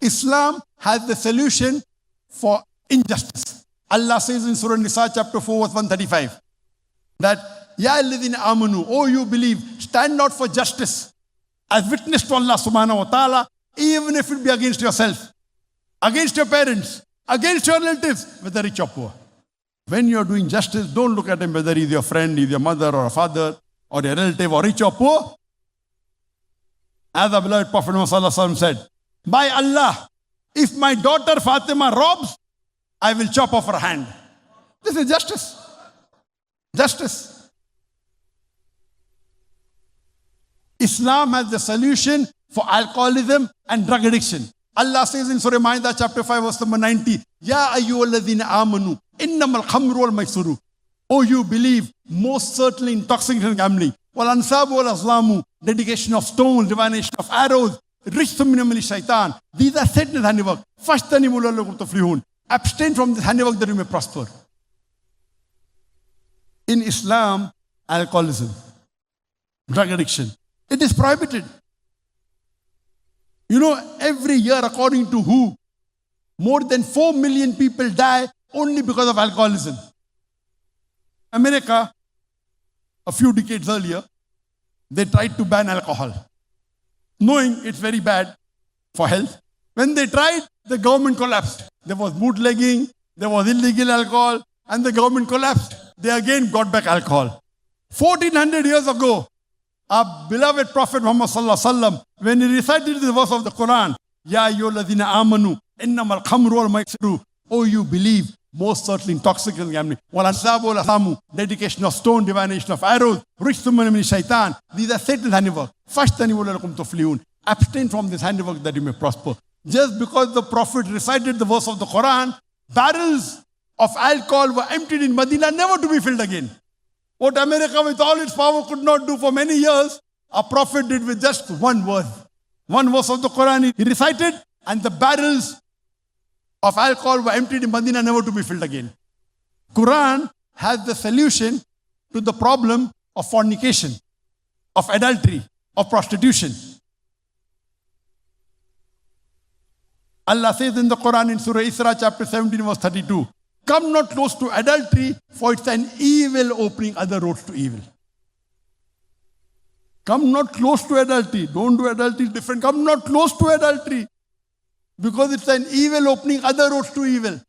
Islam has the solution for injustice. Allah says in Surah Nisa chapter 4 verse 135 that, Ya alladhina amanu, oh you believe, stand out for justice as witness to Allah subhanahu wa ta'ala, even if it be against yourself, against your parents, against your relatives, whether rich or poor. When you're doing justice, don't look at him whether he's your friend, he's your mother or a father, or your relative, or rich or poor. As the beloved Prophet Muhammad said, by Allah, if my daughter Fatima robs, I will chop off her hand. This is justice. Justice. Islam has the solution for alcoholism and drug addiction. Allah says in Surah Ma'idah chapter 5 verse number 90, Ya ayyuhalladhina amanu, innamal khamru wal maisuru. Oh, you believe, most certainly intoxication gambling. Wal ansabu wal azlamu, dedication of stones, divination of arrows, rishtum min amali shaitan. These are Satan's handiwork. Fashtanibu la'allakum tuflihun. Abstain from this handiwork that you may prosper. In Islam, alcoholism, drug addiction, it is prohibited. You know, every year, according to WHO, more than 4 million people die only because of alcoholism. America, a few decades earlier, they tried to ban alcohol, knowing it's very bad for health. When they tried, the government collapsed. There was bootlegging, there was illegal alcohol, and the government collapsed. They again got back alcohol. 1400 years ago, our beloved Prophet Muhammad sallallahu alaihi wasallam, when he recited this verse of the Quran, Ya ayyuhalladhina amanu, innamal khamru wal maisiru. Oh, you believe, most certainly intoxicating gambling. Wal ansabu wal azlamu, dedication of stone, divination of arrows, rishtum min amali shaitan. These are Satan's handiwork. Fashtanibu la'allakum tuflihun. Abstain from this handiwork that you may prosper. Just because the Prophet recited the verse of the Quran, barrels of alcohol were emptied in Medina, never to be filled again. What America with all its power could not do for many years, a Prophet did with just one verse. One verse of the Quran he recited, and the barrels of alcohol were emptied in Medina, never to be filled again. Quran has the solution to the problem of fornication, of adultery, of prostitution. Allah says in the Quran in Surah Isra chapter 17 verse 32, come not close to adultery, for it's an evil opening other roads to evil. Come not close to adultery. Don't do adultery different. Come not close to adultery, because it's an evil opening other roads to evil.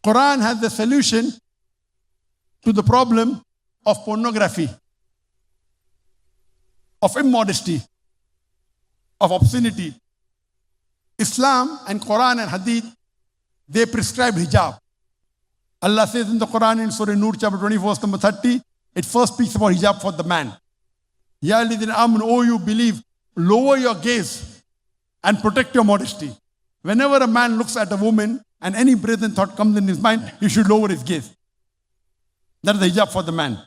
Quran has the solution to the problem of pornography, of immodesty, of obscenity. Islam and Quran and Hadith, they prescribe hijab. Allah says in the Quran in Surah Nur chapter 24 verse number 30, it first speaks about hijab for the man. Ya alladhina amanu, oh you believe, lower your gaze and protect your modesty. Whenever a man looks at a woman and any brazen thought comes in his mind, he should lower his gaze. That is the hijab for the man.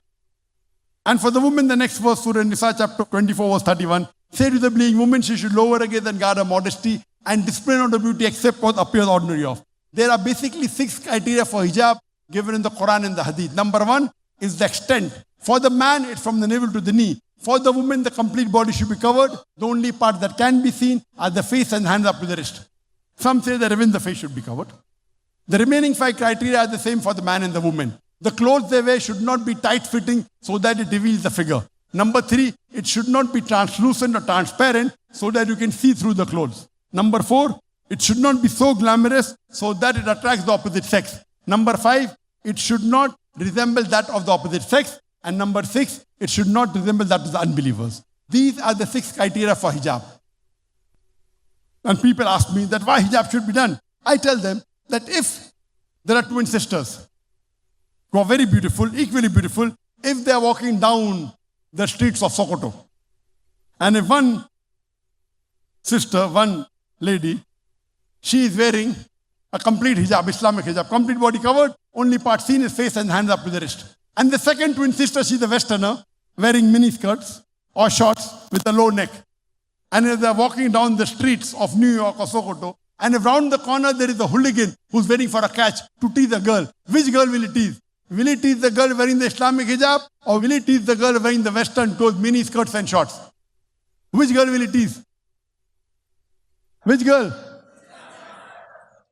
And for the woman, the next verse, Surah Nisa chapter 24 verse 31, say to the believing woman, she should lower her gaze and guard her modesty and display not the beauty except what appears ordinary of. There are basically 6 criteria for hijab given in the Quran and the Hadith. Number 1 is the extent. For the man, it's from the navel to the knee. For the woman, the complete body should be covered. The only part that can be seen are the face and hands up to the wrist. Some say that even the face should be covered. The remaining 5 criteria are the same for the man and the woman. The clothes they wear should not be tight-fitting so that it reveals the figure. Number 3, it should not be translucent or transparent so that you can see through the clothes. Number 4, it should not be so glamorous so that it attracts the opposite sex. Number 5, it should not resemble that of the opposite sex. And number 6, it should not resemble that of the unbelievers. These are the 6 criteria for hijab. And people ask me that why hijab should be done. I tell them that if there are twin sisters who are very beautiful, equally beautiful, if they are walking down the streets of Sokoto, and if one sister, one lady, she is wearing a complete hijab, Islamic hijab, complete body covered, only part seen is face and hands up to the wrist. And the second twin sister, she's a westerner, wearing mini skirts or shorts with a low neck. And if they're walking down the streets of New York or Sokoto, and if round the corner there is a hooligan who's waiting for a catch to tease a girl, which girl will it tease? Will it tease the girl wearing the Islamic hijab, or will it tease the girl wearing the western clothes, mini skirts and shorts? Which girl will it tease? Which girl?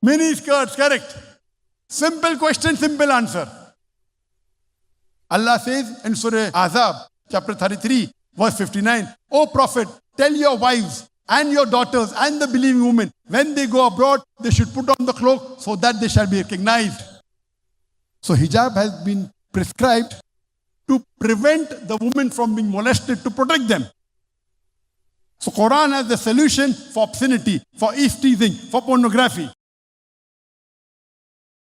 Mini skirts, correct. Simple question, simple answer. Allah says in Surah Azab, chapter 33, verse 59, O Prophet, tell your wives and your daughters and the believing women, when they go abroad, they should put on the cloak so that they shall be recognized. So hijab has been prescribed to prevent the women from being molested, to protect them. So Quran has the solution for obscenity, for eavesdropping, for pornography.